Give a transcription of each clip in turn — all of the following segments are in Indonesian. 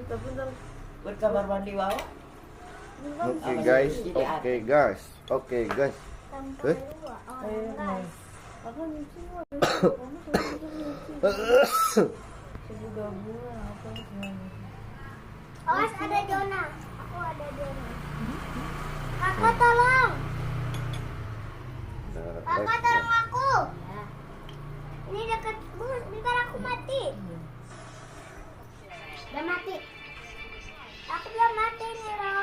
Tapi ntar berkamar mandi bawah. Oke guys. aku nyuci lah. Kamu nyuci. Susu gabungan apa semuanya. Awas ada Jona. Aku ada Jona. Kakak tolong. Kakak tolong aku. Ini dekat bus, bentar aku mati. Udah mati. Aku belum mati nih, Ro.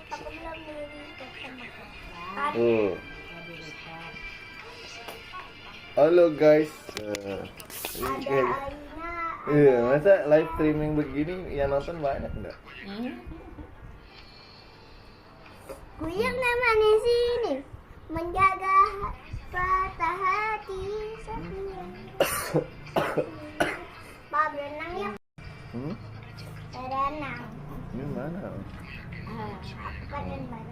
Aku belum mati. Halo guys. Ada Alina. Iya, masa live streaming begini yang nonton banyak enggak? Kuyang namanya sini menjaga patah hati setia. Pak berenang ya? Berenang. Ini mana? Aku kan berenang.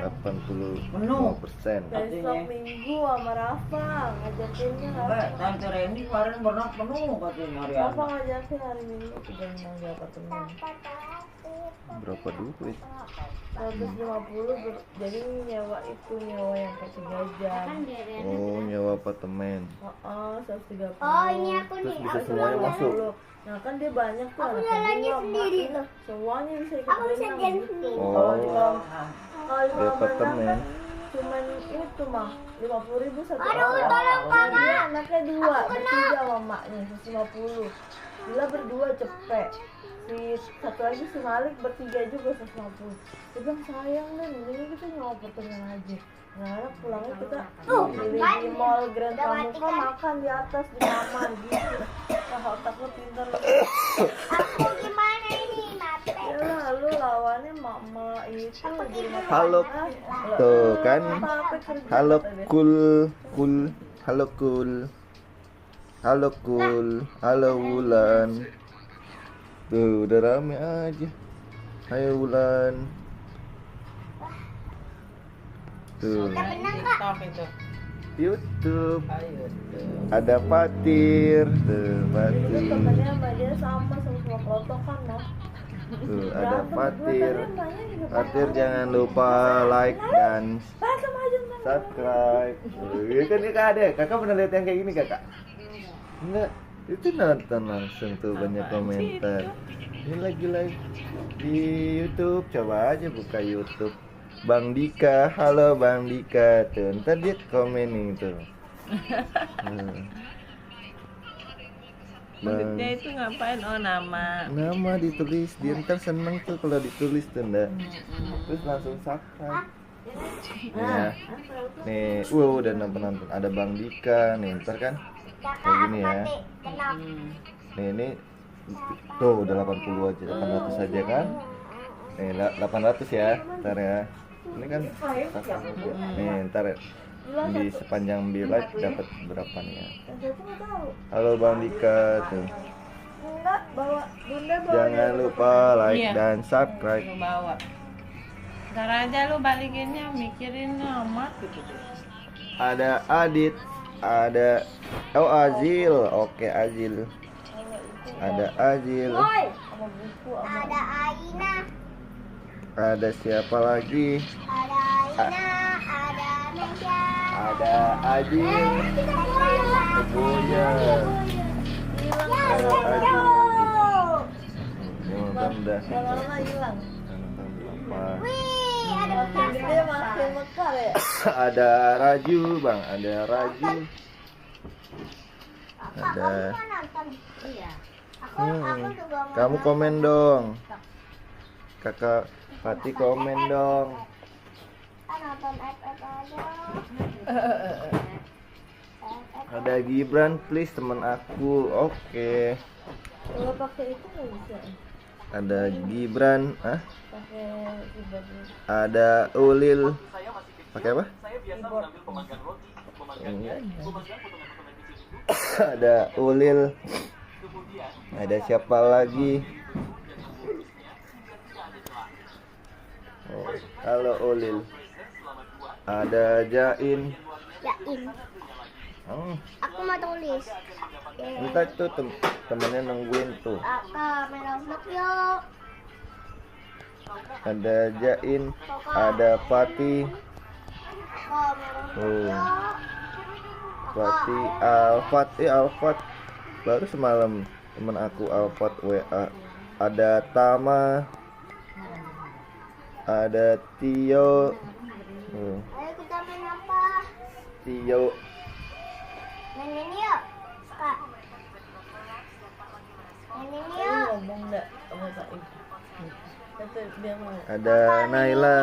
85%. Besok Minggu sama Rafa ngajakinnya Mbak, Rafa. Tante Reni kemarin berenang penuh katanya hari Rafa ngajakin hari Minggu ke berenang di apartemen. Berapa duit? 150 jadi nyewa yang per 3 jam. Oh, nyewa apartemen. 130. Oh ini aku Terus nih. bisa Aku semuanya jalan. masuk. Nah kan dia banyak tuh. Aku anak jalannya kedua, sendiri emak, loh. semuanya bisa ikut Aku bisa berenang jalan gitu. sendiri. Kalau di kolam Di apartemen. cuman itu mah 50.000 satu Aduh, orang. tolong, Kakak. Dia anaknya 2, Aku kena. bertiga sama emaknya 150. Bila berdua cepet. Si satu lagi si Malik bertiga juga 150. Dia bilang sayang deh, mending kita nyewa apartemen aja. Nah, pulangnya kita beli di mall Grand Pramuka, makan di atas di kamar gitu. Nah, otaknya pintar. Aku gimana ini mati? Ya lah, lu lawannya mama itu di rumah Halo. tangga. Tuh kan. Apa kerja Halo kata dia. cool. Halo Wulan. Tuh udah rame aja. Ayo Wulan. Tuh Kita berenang kak. TikTok itu. YouTube. Ayo. Ada Fatir. Tuh Itu Fatir. temennya sama dia sama kelotokan lah. Tuh ada Berantem Fatir. berdua, tapi emaknya juga Fatir jangan lupa like dan berantem aja ntar. subscribe. Iya kan ini kak ada. Kakak pernah lihat yang kayak gini kakak? Enggak. Itu nonton langsung tuh banyak komentar. Ini lagi live di YouTube. Coba aja buka YouTube. Bang Dika, halo Bang Dika. Tuh, ntar dia komenin tuh. Maksudnya itu ngapain? Oh nama. Nama ditulis, dia ntar seneng tuh kalau ditulis tuh ndak. Terus langsung subscribe. Ya. Nih, udah nonton. Ada Bang Dika nih, ntar kan. Kakak Kayak aku gini ya. mati. Kenapa? Nih ini tuh udah 80 aja, 800 aja kan. Nih 800 ya, ntar ya. Ini kan nih ntar ya. Di sepanjang di live dapat berapa nih ya. Yang satu nggak tahu. Halo Bang Dika tuh. Enggak, bawa bunda bawa. Jangan lupa like Iya. dan subscribe. Lu bawa. Ntar aja lu balikinnya mikirin amat gitu. Ada Adit, ada Azil. Oke Azil. Ada Azil. Woi, Sama buku sama ada Aina. Ada siapa lagi? Ada Aina. Ada Mesya. Ada Azil. Kita pulang. Ibunya. Ya, Ada let's Azil. go. Yang nonton dah. lama-lama hilang. Yang nonton berapa? Wih, ada Makin gede makin mekar ya. Ada Raju bang, ada Raju. Kakak, Ada. kamu mau nonton? Iya. Aku juga mau Kamu nonton. komen dong. Kakak Fatih komen dong. Kita nonton FF aja. Ada Gibran please teman aku. Oke. Kalau pakai itu nggak bisa. Ada Gibran, Pakai keyboard. ada Ulil. Pakai apa? Keyboard. Ada Ulil. Ada siapa lagi? Oh, halo Ulil. Ada Jain. Yain. Aku mau tulis. Kita tuh temennya nungguin tuh. Kakak melompat yuk. Ada Jain, ada Fatih, Kakak melompat Oh. yuk. Fatih, Alfat. Baru semalam temen aku Alfat WA. Ada Tama, ada Tio, Ayo kita main apa? Tio, Main ini yuk. Kak. Main ini Lu yuk. ngomong enggak sama Saif? Kata dia mau, ada Naila,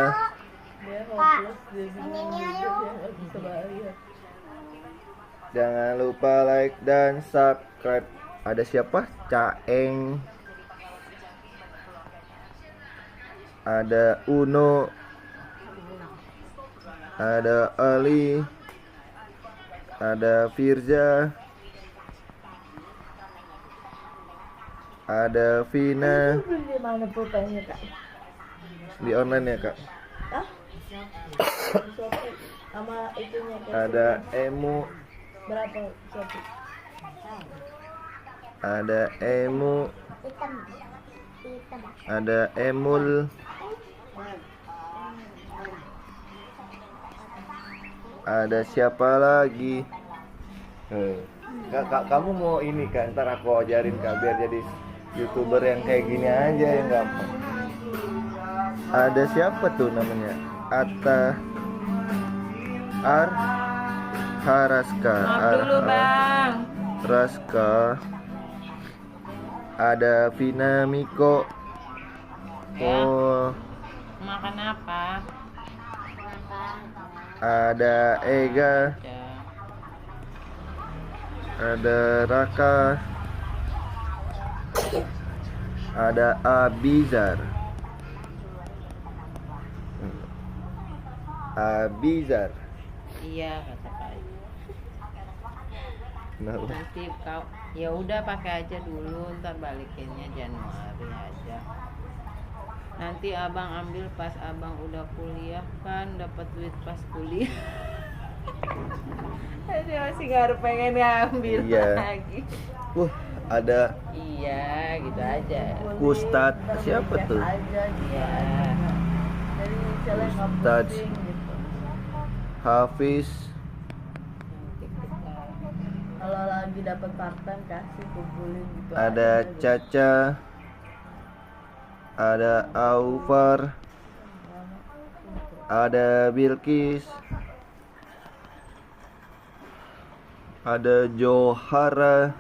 dia hopeless, dia bingung, Ini dia ayo. nggak bisa bayar. jangan lupa like dan subscribe. Ada siapa? Caeng, ada Uno, ada Ali, ada Firza, ada Vina. Lu beli di mana pulpennya Kak? Di online ya kak. Hah? Di Shopee sama itunya Kak. Ada Emu, Berapa Shopee? ada Emu, Hitam. Hitam. ada Emul, ada siapa lagi? Kak, kamu mau ini kan? Ntar aku ajarin kak biar jadi YouTuber yang kayak gini aja yang gampang. Ada siapa tuh namanya? Atta Haraska. Maaf dulu bang. Raska. Ada Vina Miko. Ya. Oh, Makan apa? ada Ega, Ya. ada Raka, ada Abizar. Abizar. Iya kata Pak. Kenapa? Nanti kau ya udah pakai aja dulu, ntar balikinnya Januari aja. Nanti abang ambil pas abang udah kuliah kan, dapat duit pas kuliah. Saya masih nggak pengen ambil Iya. lagi. Ada Iya, gitu aja. Ustadz siapa Cek tuh? aja gitu. Iya. Jadi misalnya nggak Ustadz. pusing gitu. Hafiz, Nanti kita Kalau lagi dapat part-time kasih kumpulin gitu. ada aja. Caca, ada Aufar, ada Bilkis, ada Johara,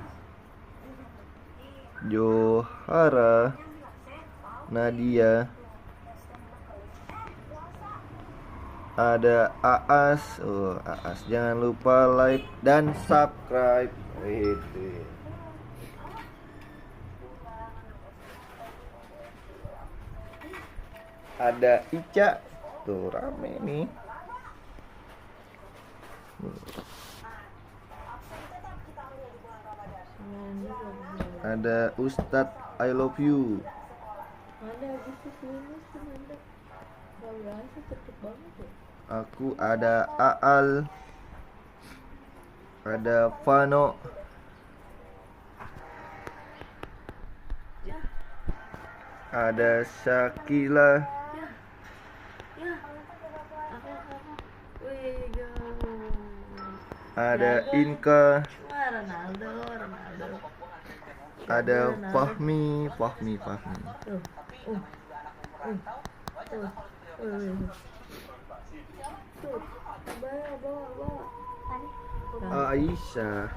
Nadia, ada Aas. Oh, Aas, jangan lupa like dan subscribe. Itu. Ada Ica, tuh rame nih. Ada Ustadz I love you. Ada Agustus Linus tuh ada. Gak berasa cepet banget ya. Aku ada Aal, ada Vano, ada Shakila, Wih, go. ada Inka, Wah, Ronaldo. ada Fahmi. Tuh. Tuh. Tuh. Bawa. Aisyah,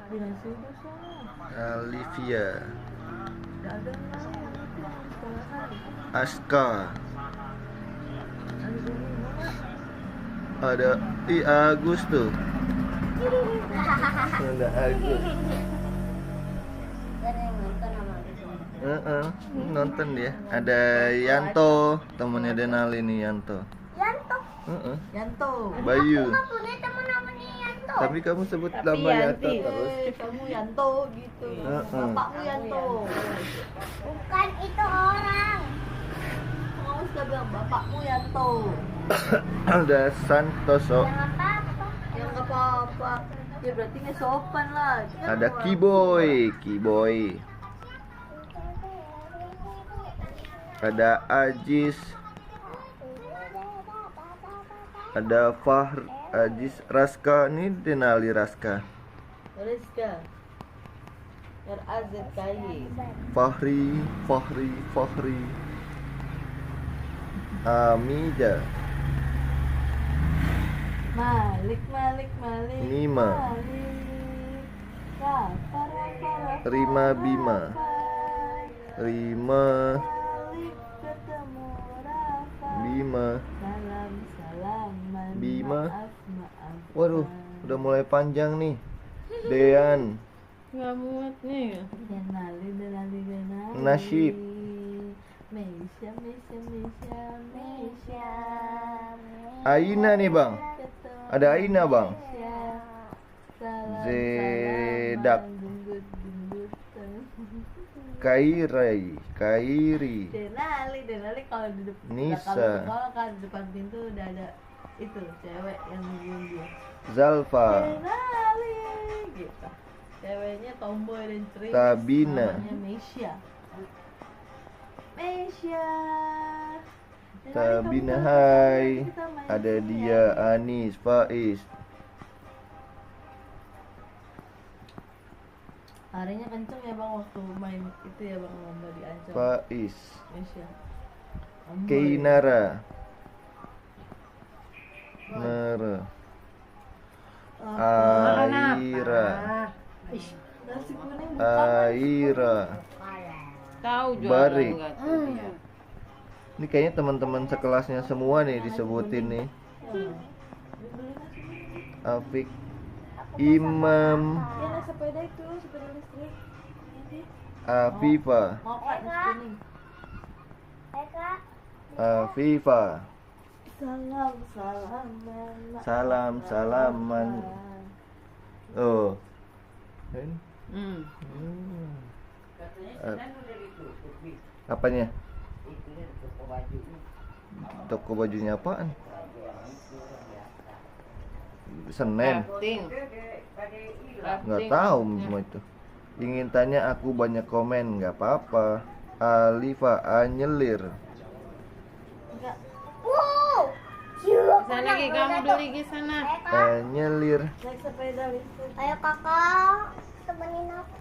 Dinasti itu sana. Olivia, Gak ada lah yang itu yang sekolahan. Aska, Ada ini mana? ada Agus tuh. Ada Agus. Nonton dia. Ada Yanto, temennya Denali nih Yanto. Yanto. Yanto. Bayu. Kamu punya teman namanya Yanto. Tapi kamu sebut Tapi nama Yanto Yanti. terus. Kamu Yanto gitu. Bapakmu Yanto. Bukan itu orang. Kamu suka bilang bapakmu Yanto. Ada Santoso, Yang apa-apa. Ya nggak apa-apa. Ya berarti nggak sopan lah. Kita kan ada orang Kiboy, Kiboy, ada Ajis, ada Ajis, Raska, ini Denali Raska, Rizka. RAZKY. Fahri, Amida, Malik. Mima, Rafa. Rima Bima, Rima Malik ketemu Rafa. Bima. Salaman. Bima. Maaf. Waduh, udah mulai panjang nih. Dean, Nggak muat nih. Denali. Nasib. Mesya. Aina nih bang, Ketemu ada Aina bang. Mesya. Salam, Zedak. salaman, gembut-gembutan. Kairi, Denali kalau di depan Nisa. kalau sekolah kan di depan pintu udah ada itu cewek yang nungguin dia. Zalfa, Denali gitu. Ceweknya tomboy dan ceria. Tabina. Namanya Mesya. Tabina, Denali, hai. kita main Ada sini dia, ya. Anis, Faiz. Larinya kenceng ya bang waktu main itu ya bang lomba di Ancol. Faiz, Mesya. Tomboy. Keinara, Nara, Aira, Nasi kuning bukan. Aira. Tahu jualan Barik. nggak tuh dia? Ini kayaknya teman-teman sekelasnya semua nih disebutin nih. Afik, Imam, Ya naik sepeda itu, sepeda listrik. Ini. Afifa, Mau kak nasi kuning. Eka. Afifa. Salam-salaman. Oh. Kan? Hmm. Apanya? Itu dia toko baju. Toko bajunya apaan? Senen. Crafting. Nggak tahu semua itu. Ingin tanya aku banyak komen, nggak apa-apa. Alifa Anyelir. Enggak. Wow. Jiwa Sana lagi kamu dulu di sana. Anyelir. Naik sepeda listrik. Ayo kakak, temenin aku.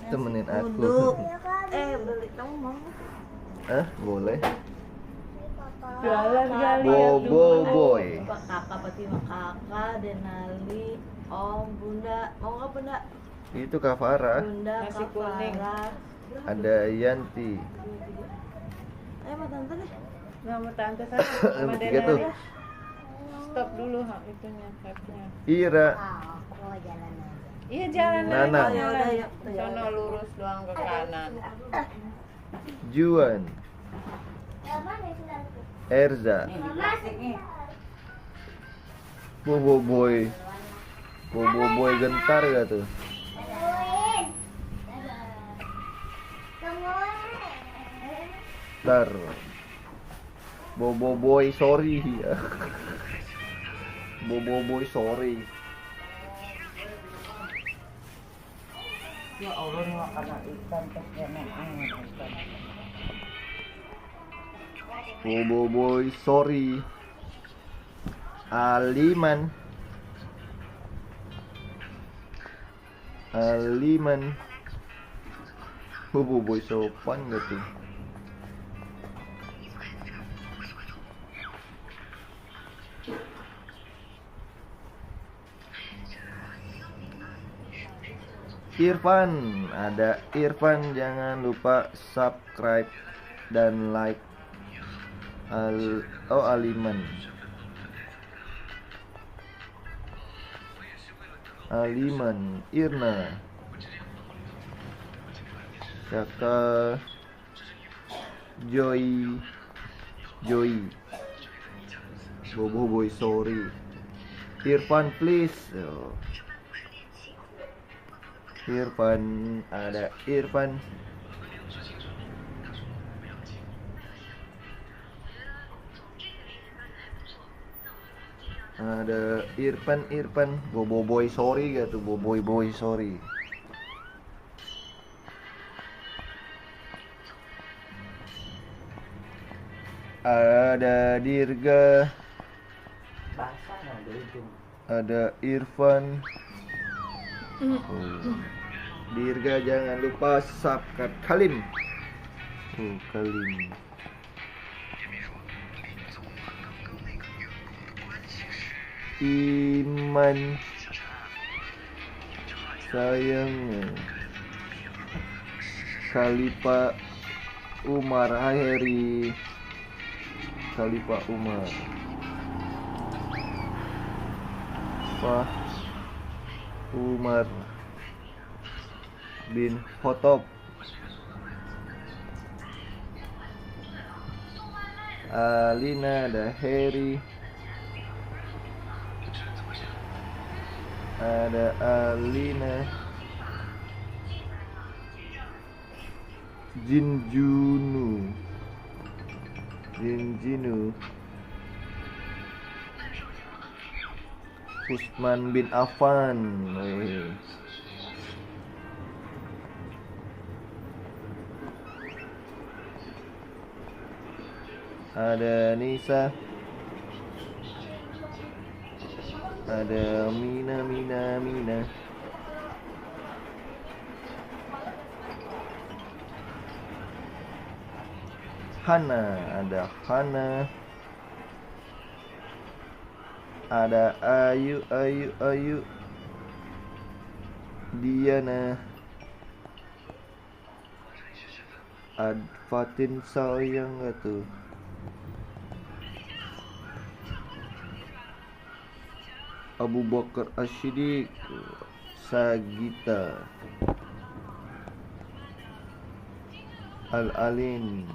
Temenin aku. Duduk. Ayo kak. Beli kamu mau? Boleh. Kakak. Jalan kali Bobo Boy. Kakak Fatima, kakak Denali, Om, Bunda. Mau nggak Bunda? Itu Kak Farah. Bunda, Nasi Kak kuning. Farah. Ada Yanti. Ayo sama tante deh. Nggak mau tante sana. Sama Tiga tuh. Denali. Stop dulu itunya, tabnya. Ira. Aku mau jalan aja. Iya jalan Nana. aja, Ayo, udah, yuk. Sono lurus doang ke kanan. Juan. Yang mana sendalku? Erza. Bobo Boy. Bobo Boy gentar gak tuh? Tungguin. Tungguin. Ntar. Bobo Boy sorry ya. Bobo Boy sorry. Ya Allah nih makanan ikan teh kena ikan. Bobo Boy sorry. Aliman. Bobo Boy sopan gak tuh? Irfan, ada Irfan, jangan lupa subscribe dan like. Aliman, Irna, Saka, Joy, Bobo Boy sorry. Irfan please. Oh. Irfan, ada Irfan. Ada Irfan Boboiboy sorry gak tuh, Boboiboy sorry. Ada Dirga, Basah nggak di ujung. ada Irfan. Oh. Dirga jangan lupa subscribe Kalim. Oh, Kalim. Iman sayangnya Khalifa Umar, hai Heri. Khalifa Umar, Pak Umar bin Khattab, Alina, ada Heri, ada Alina, Jinjunu, Usman bin Affan. Ada Nisa, ada Mina. Hana, ada Hana. Ada Ayu. Diana. Fatin sayang gak tuh? Abu Bakar Ashidik, Sagita, Al-Alin,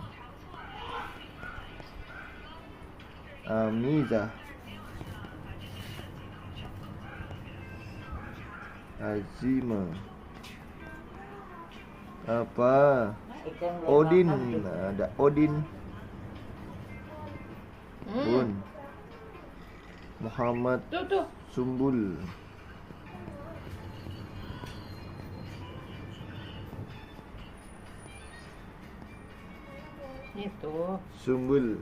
Amiza, Azima, apa? Ikan belum Odin, makan juga. ada Odin, Bun, Muhammad Tuh. Sumbul, Itu. Sumbul,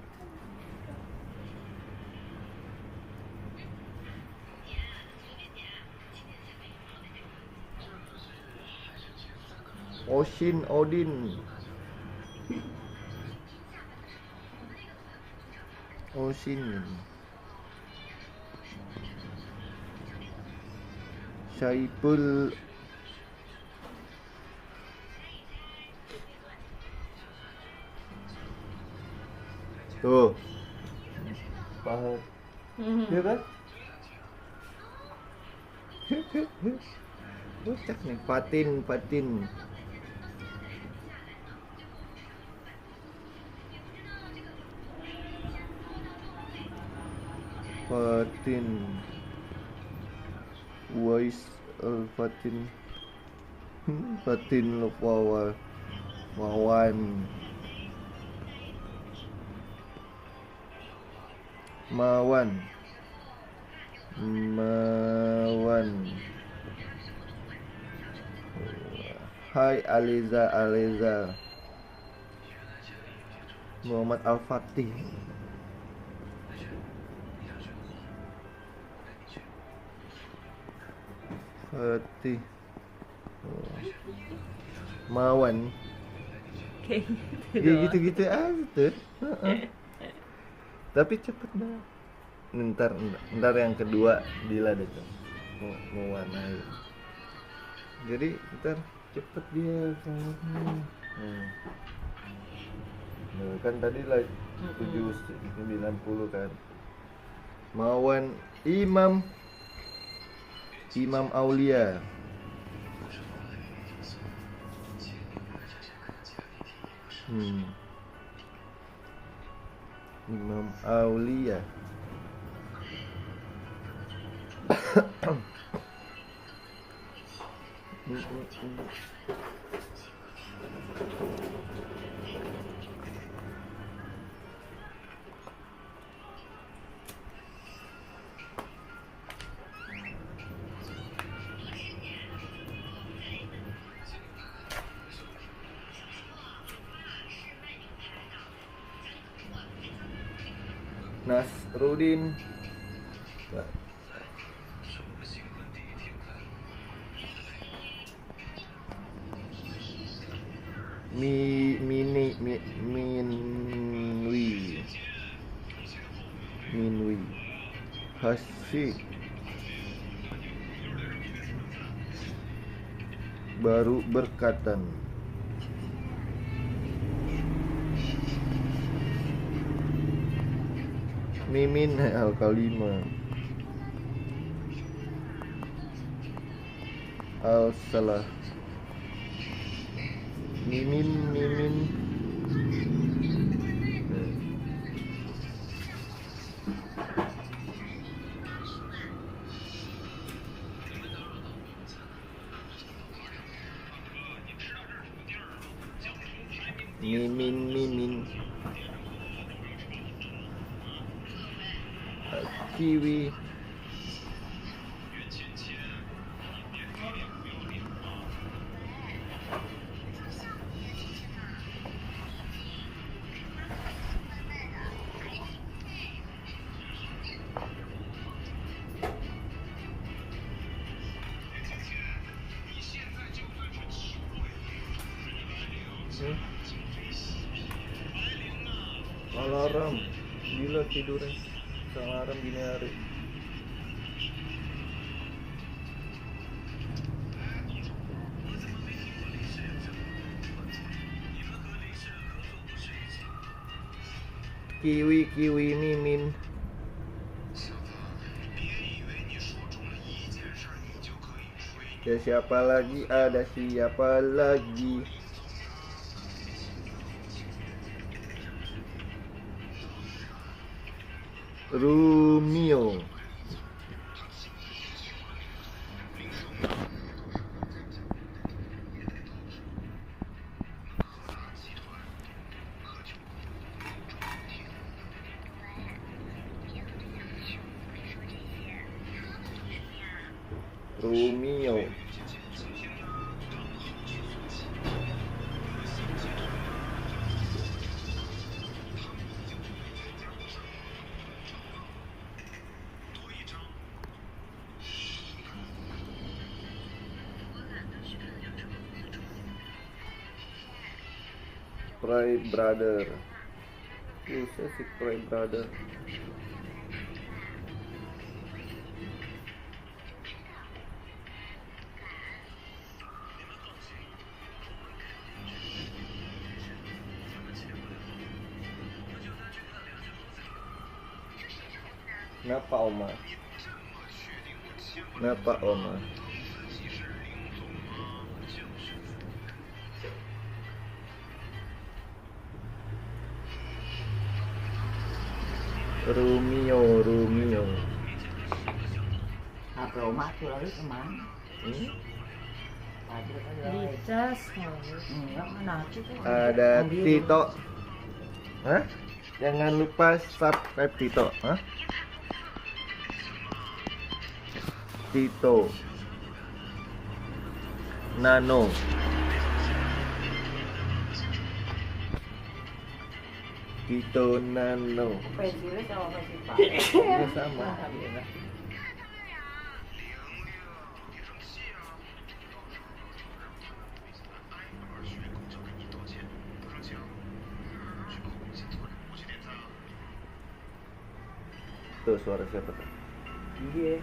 Odin, Saipul, tuh, Fahad, ya kan? Bocah nih, Fatin, Wais Fatin lupa Wawan, Mawan, hai Aliza, Muhammad Al-Fatih, Mawan, Kayak gitu. ya gitu aja tuh. Tapi cepet dah. Ntar yang kedua Dila deh tuh mau warnai. Jadi ntar cepet dia soalnya. Nah, kan tadi lah 790 kan. Mawan Imam Aulia. Imam Aulia. Nasrudin. Minwi Hasik baru berkatan. Mimin Al-Kalima Al-Salah Mimin Kiwi alarm gila tidurnya alarm gini hari. Kiwi Mimin ya siapa lagi, ada siapa lagi? Romeo Cry Brother. Bisa sih Cry Brother. Kenapa Oma? Kenapa Oma? Romeo. HP Oma tuh lagi kemana? Dicas. Enggak, mana tuh? Ada Tito. Hah? Jangan lupa subscribe Tito. Hah? Tito. Nano. Tito Nano. Pensilnya sama pensil Pak. Ya sama. Tuh suara siapa tuh? Iya.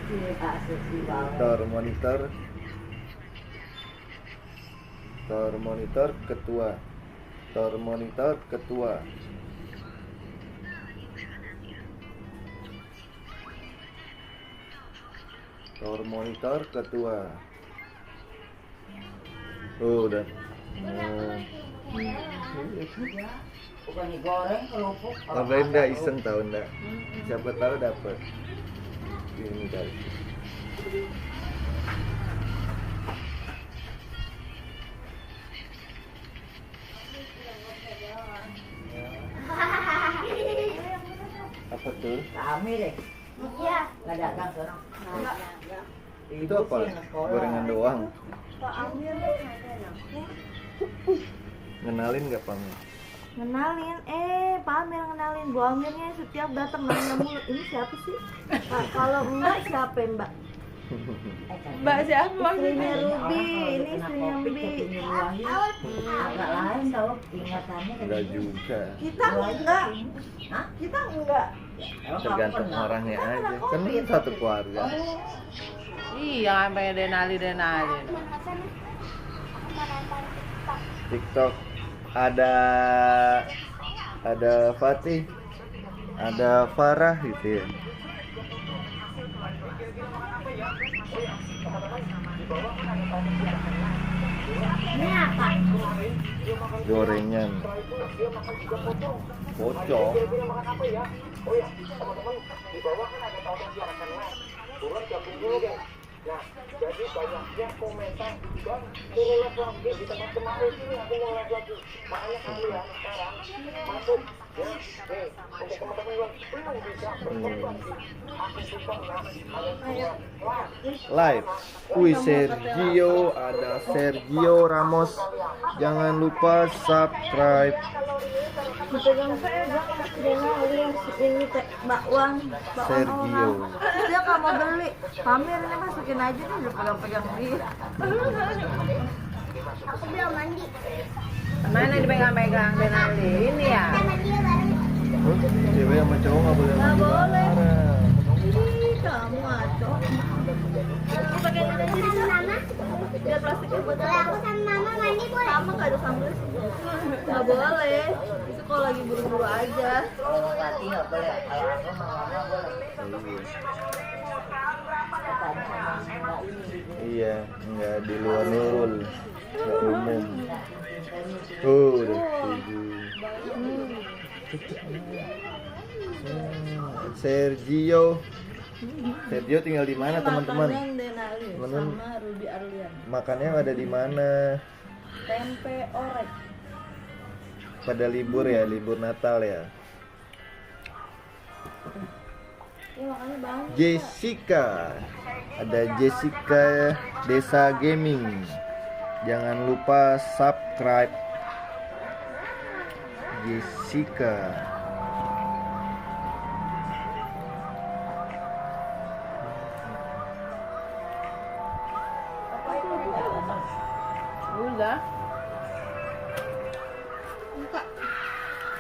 Iya, asik sih banget. Monitor ketua. Monitor ketua. Monitor ketua. Oh, udah. Bukan digoreng kerupuk. Ngapain dah iseng tahu ndak? Siapa tahu dapat. Ini guys. Apa tuh? Rame deh. Iya. Nggak dagang sekarang. Itu apa? Gorengan doang. Pak Amir ada anaknya. Ngenalin nggak Pam? Ngenalin, Pamer ngenalin Bu Amirnya setiap datang nanya mulu. Ini siapa sih? Nah, kalau Mbak siapa Mbak? Mbak siapa? Istrinya Ruby, ini istrinya Bi. Agak lain tau ingatannya. Enggak juga. Kita enggak. Hah? Kita enggak. Tergantung orangnya aja. Kan satu keluarga. Iya, sampai Denali. TikTok ada Fatih, ada Farah gitu ya. Ini apa? Gorengan pocong. Live. Wih, Sergio, ada Sergio Ramos. Jangan lupa subscribe. Dipegang pegang dia ngalih ini teh bakwan Sergio. dia nggak mau beli. Pamer ini masukin aja nih, udah pegang-pegang dia. Aku belum mandi. Mana dipegang-pegang Denali? Ini ya. Kita mandi bareng. Cewek sama cowok nggak boleh Nggak mandi boleh. bareng. Ih, kamu ngaco. Aku pakai ini aja Sama mama. biar plastiknya buat Boleh aku sama mama mandi boleh? sama nggak ada sambal sih. Nggak boleh. Itu kalau lagi buru-buru aja. Kalau Fatih nggak boleh, kalau aku sama mama boleh. Katanya emang nggak ini. Iya, nggak di luar Nurul, nggak umum. Udah setuju. Sergio tinggal di mana teman-teman? Makanan Denali Teman-teman. sama Ruby Arlian. Makannya ada di mana? Tempe orek. Pada libur ya, libur Natal ya. Ini makannya banyak. Jessica, ada Jessica Desa Gaming. Jangan lupa subscribe Jessica. Udah.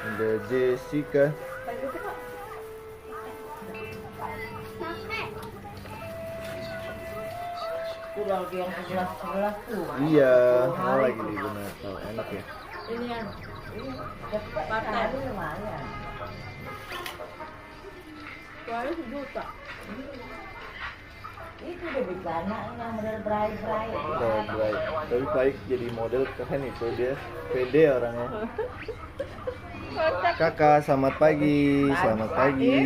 Ada Jessica. Itu lagi yang 11 tuh. Iya, oh, lagi libur Natal, enak ya. Ini yang Cepet Partai. sekali lumayan. keluarnya 1 juta. Itu udah bencana yang model bray-bray. Baik, tapi baik jadi model keren itu dia, pede orangnya. Kakak, selamat pagi, selamat pagi.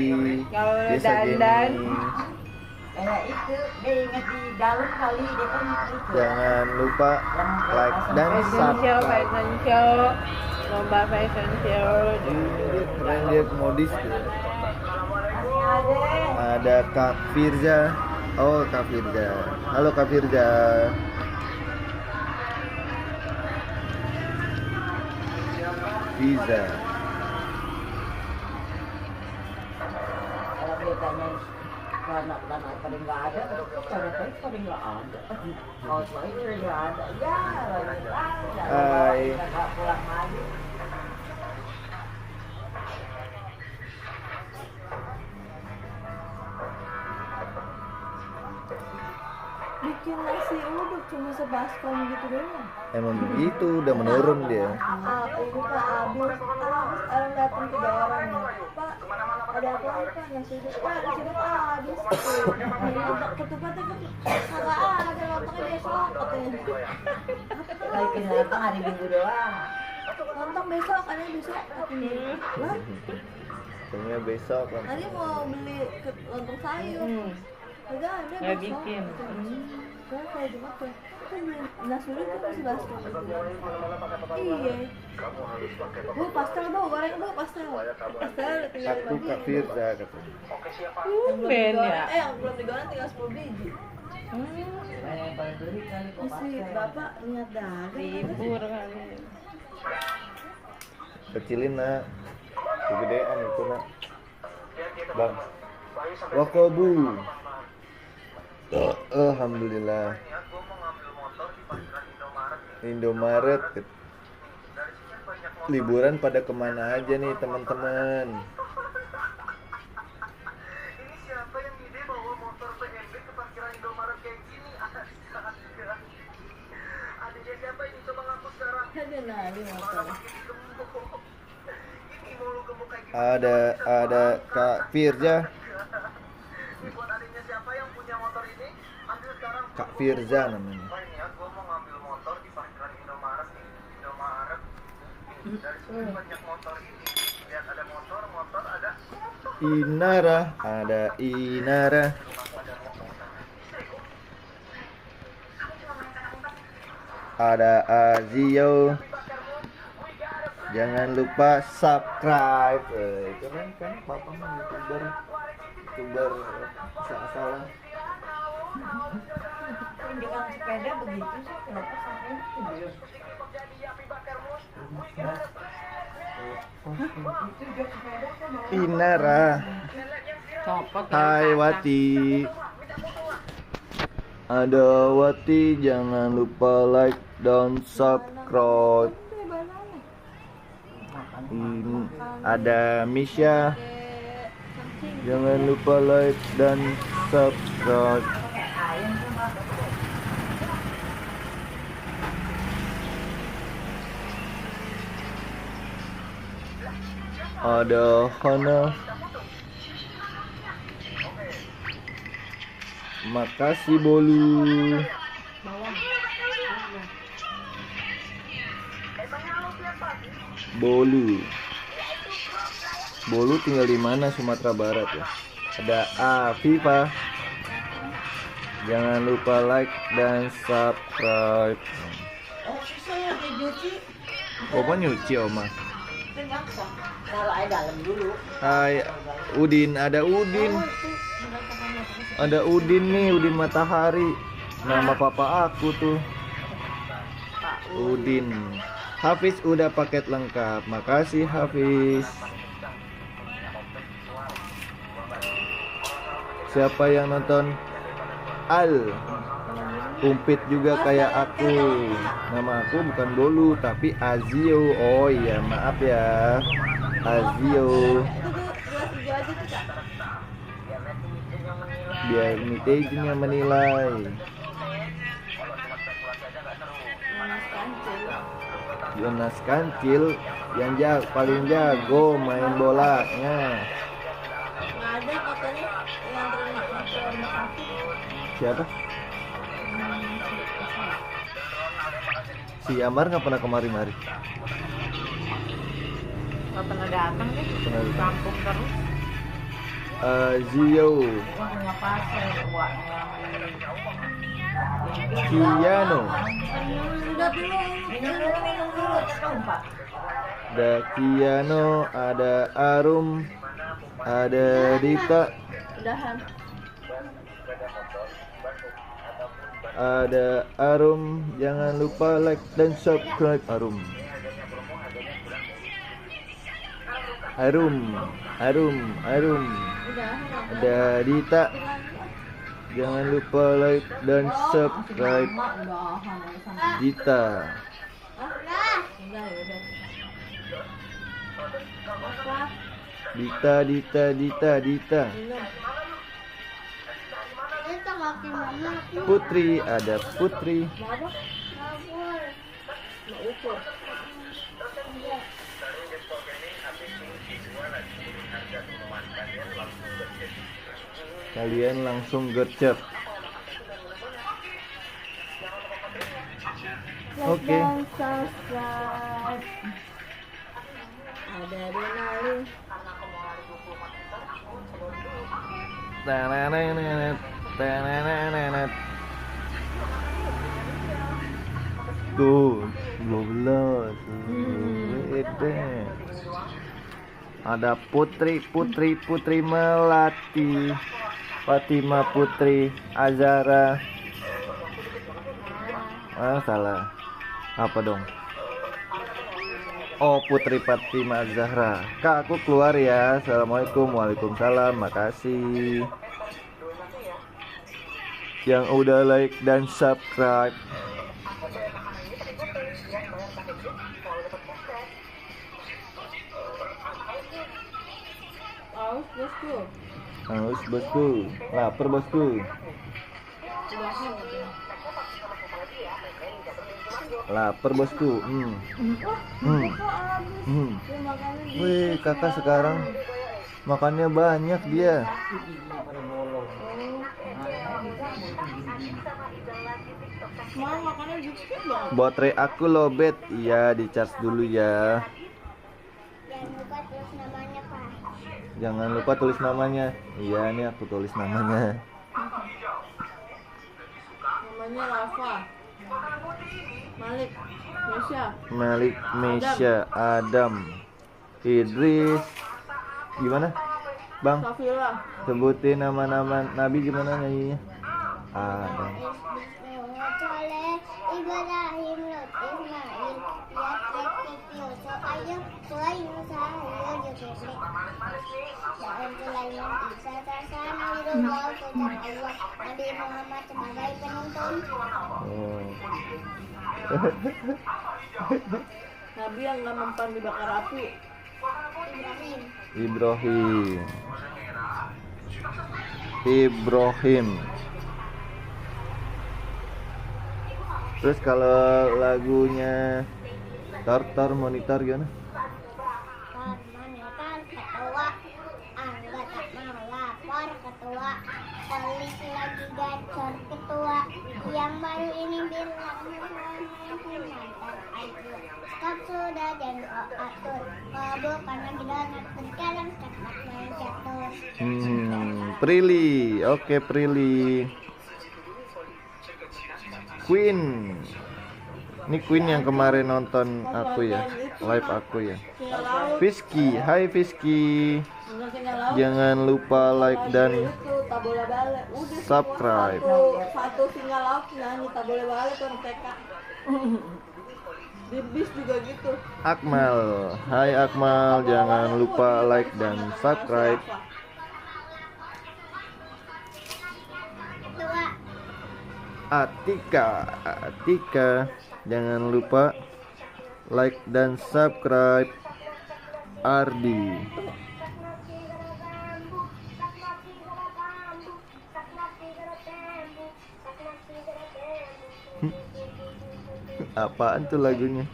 Kalau Desa dandan. Gaming. Kayak itu, dia ingat di dalam kali dia kan itu. Jangan lupa like dan Fashion show, subscribe. fashion show, lomba fashion show. Keren dia modis dia. Ada. Ada Kak Firza. Oh, Kak Firza. Halo Kak Firza. Firza. Kalau dia tanya anak pada nggak ada, pada nggak ada. Kalau itu nggak ada, ya lagi ada. Hai. Nggak pulang lagi. Bikin nasi uduk cuma sebaskom gitu doang. Emang begitu, udah menurun dia. Ini Pak habis orang datang ke daerah nih. Pak, ada apa nih Pak? Nasi uduk. Pak, nasi uduk habis. Ketupatnya kan kagak ada, lontongnya besok katanya. Lagi kenapa hari Minggu doang? Lontong besok, ada besok katanya. Lah, Kayaknya besok kan. tadi mau beli lontong sayur. Kagak ada Nggak besok. bikin. Kan kalau Jumat tuh kan beli nasi uduk kan masih baskom gitu. Iya. Bu, pastel bu, goreng bu, pastel. Pastel tinggal Aku Kak Firza katanya. Ben ya. yang belum digoreng tinggal 10 biji. Banyak yang paling beli kali kok Isi bapak niat dagang. Libur kali. kecilin nak, kegedean itu nak. Bang, Wakobu. Alhamdulillah. Indomaret. Liburan pada kemana aja nih teman-teman? Ada nari motor. Ada Kak Firza. Kak Firza namanya. Inara, ada Inara. Ada Azio. Jangan lupa subscribe. Itu kan papa mah youtuber salah. Dengan sepeda begitu sih kenapa sampai itu? Inara. Copot ya, Hai kacang. Wati. Ada Wati, jangan lupa like dan subscribe. Ada Misha, jangan lupa like dan subscribe. Ada Hana. Makasih Bolu. Bolu tinggal di mana? Sumatera Barat ya. Ada Afifa. Jangan lupa like dan subscribe. Oma nyuci Oma. Kalau air dalam dulu. Hai Udin, ada Udin. Ada Udin nih, Udin Matahari. Nama papa aku tuh. Udin. Hafiz udah paket lengkap. Makasih Hafiz. Siapa yang nonton? Al. Umpit juga kayak aku. Nama aku bukan Bolu tapi Azio. Oh iya, maaf ya. Azio. Biar netizen yang menilai. Jonas Kancil yang paling jago main bolanya. Ada katanya yang terima ke rumah sakit. Siapa? Si Amar nggak pernah kemari-mari. Nggak pernah datang deh. Pernah. Kampung terus. Zio, Kiano, Udah dulu, minum dulu. ada Kiano, ada Arum, ada Dita, Udahan. ada Arum. Jangan lupa like dan subscribe Arum. Arum. Ada Dita. Jangan lupa like dan subscribe Dita. Dita. Putri, ada Putri. Kalian langsung gercep. Oke. Subscribe. Ada Denali. Tuh 12. Ada Putri Melati, Fatima Putri, Azara. Salah. Apa dong? Oh, Putri Fatima Zahra. Kak, aku keluar ya. Assalamualaikum. Waalaikumsalam. Makasih yang udah like dan subscribe. Aus bosku. Haus bosku, lapar bosku. Lapar bosku. Wih, kakak sekarang makannya banyak dia. Mau makannya dikit banget. Baterai aku lobet. Iya, di charge dulu ya. Jangan lupa tulis namanya, Pak. Jangan lupa tulis namanya. Iya, ini aku tulis namanya. Namanya Lava. Malik Mesya, Adam, Idris. Gimana, Bang? Safila. Sebutin nama-nama Nabi gimana nyanyinya? Adam. Soleh, Ibrahim, Lot, Ismail, Yasin, Yusuf, Ayub, Sulaiman, Sahil, Zulkifli, Daud, Sulaiman, Isa, Tarsan, Nabiullah, utusan Allah, Nabi Muhammad sebagai penuntun. Oh. Nabi yang nggak mempan dibakar api. Ibrahim. Ibrahim. Terus kalau lagunya Tartar Monitor gimana? Monitor ketua, Angga tak mau lapor ketua, polisi lagi gacor ketua, yang baru ini bilang mantan aja. Stop sudah jangan atur, kalau karena kita sekarang cepat main catur. Prilly. Oke, Prilly. Queen. Ini Queen yang kemarin nonton aku ya, live aku ya. Singa laut. Fiski, hai Fiski. Enggak singa laut. Jangan lupa like dan Itu tak boleh balik. Udah subscribe. Satu singa laut nyanyi tak boleh balik orang TK. Di bis juga gitu. Akmal, hai Akmal, jangan lupa like dan subscribe. Ketua, Atika, jangan lupa like dan subscribe. Ardi, apaan tuh lagunya?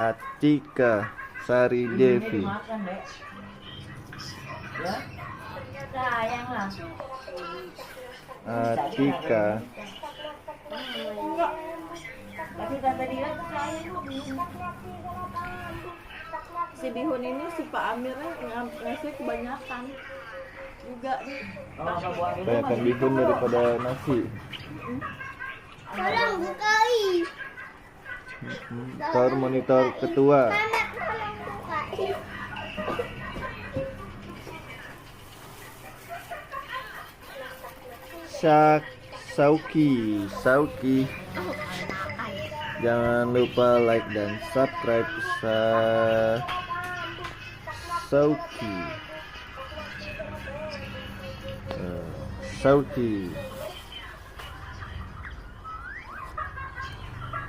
Atika, Sari Devi. Makan, Dek. Ya. Sayang lah. Atika, Tapi kata dia sayang. Si bihun ini si Pak Amirnya ngasih kebanyakan juga nih. Kalau nggak buat dulu banyakan bihun daripada nasi. tolong bukai. Tor monitor ketua. Mama, tolong bukai. Sauki. Jangan lupa like dan subscribe Sauki. Sauki.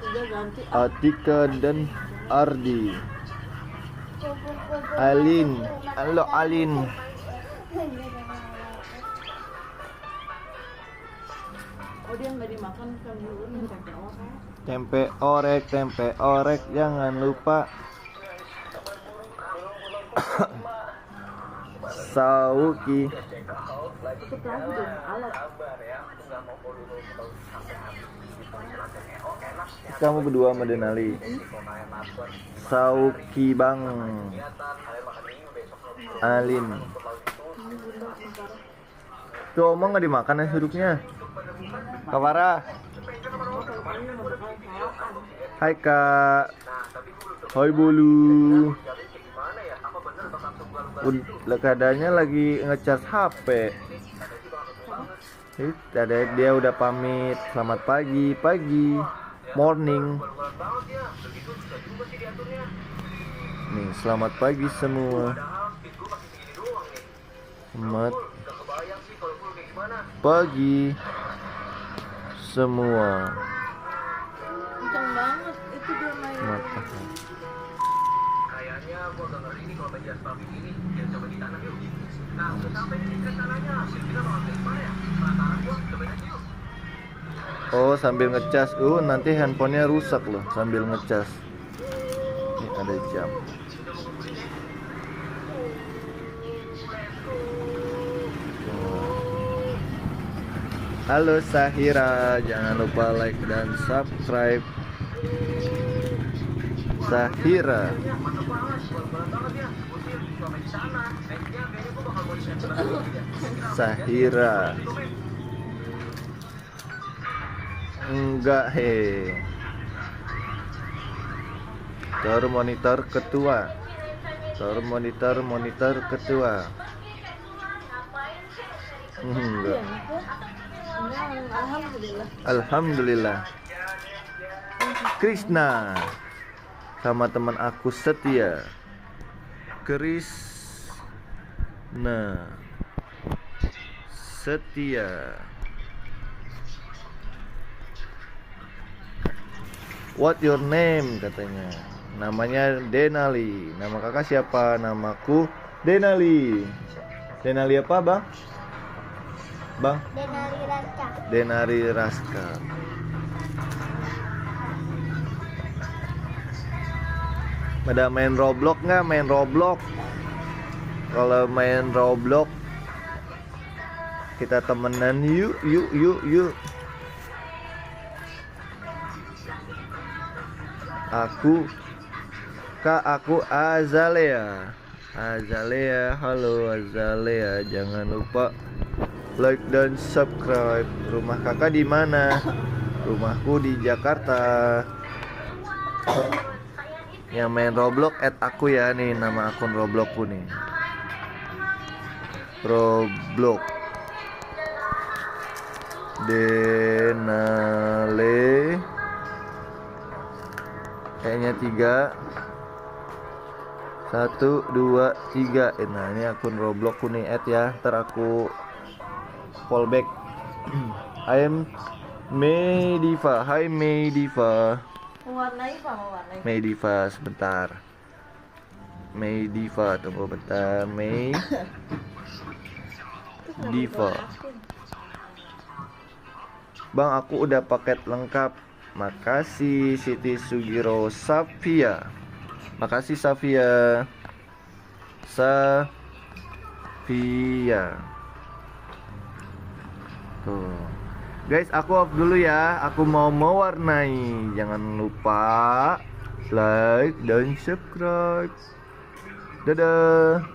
Udah ganti. Atika dan Ardi. Alin. Halo Alin. Oh dia nggak dimakan kan dulu nih Tempe orek, jangan lupa. Sauki. Itu lagi dong alat. Kamu berdua sama Denali. Sauki Bang. Alin. Tuh omong nggak dimakan ya duduknya. Kak Farah. Hai Kak. Hai Bolu. Udah keadaannya lagi ngecas HP. Ada dia udah pamit. Selamat pagi. morning. Nih, selamat pagi semua. Selamat pagi semua. Kencang banget itu dia main. Selamat pagi. Kayaknya gua gak ngerti nih kalau meja pabrik ini yang coba di tanah yuk. Nah, udah sampai di tingkat tanahnya. Kita mau ambil mana ya? Penasaran gua, cobain aja yuk. Oh, sambil ngecas. Nanti handphonenya rusak loh sambil ngecas. Ini ada jam. Halo Sahira, jangan lupa like dan subscribe. Sahira. Sahira. Enggak Tor monitor ketua. Tor monitor ketua. Enggak. Alhamdulillah. Alhamdulillah. Krishna sama teman aku setia. Krishna setia. What your name katanya. Namanya Denali. Nama kakak siapa? Namaku Denali. Denali apa, Bang? Bang? Denari Raca. Denari Raska. Ada main Roblox nggak? Main Roblox. Kalau main Roblox kita temenan yuk. Aku Azalea. Halo Azalea, jangan lupa like dan subscribe. Rumah kakak di mana? Rumahku di Jakarta. Yang main Roblox add aku ya, nih nama akun Robloxku nih. Roblox Denale. Kayaknya 3 1 2 3. Nah, ini akun Robloxku nih, add ya. Ntar aku fallback. I am Mediva. Hai Mediva. Mewarnai Pak, mewarnai. Mediva sebentar. Mediva, tunggu bentar. Mediva. Bang, aku udah paket lengkap. Makasih Siti Sugiro Safia. Makasih Safia. Tuh. Guys, aku off dulu ya. Aku mau mewarnai. Jangan lupa like dan subscribe. Dadah.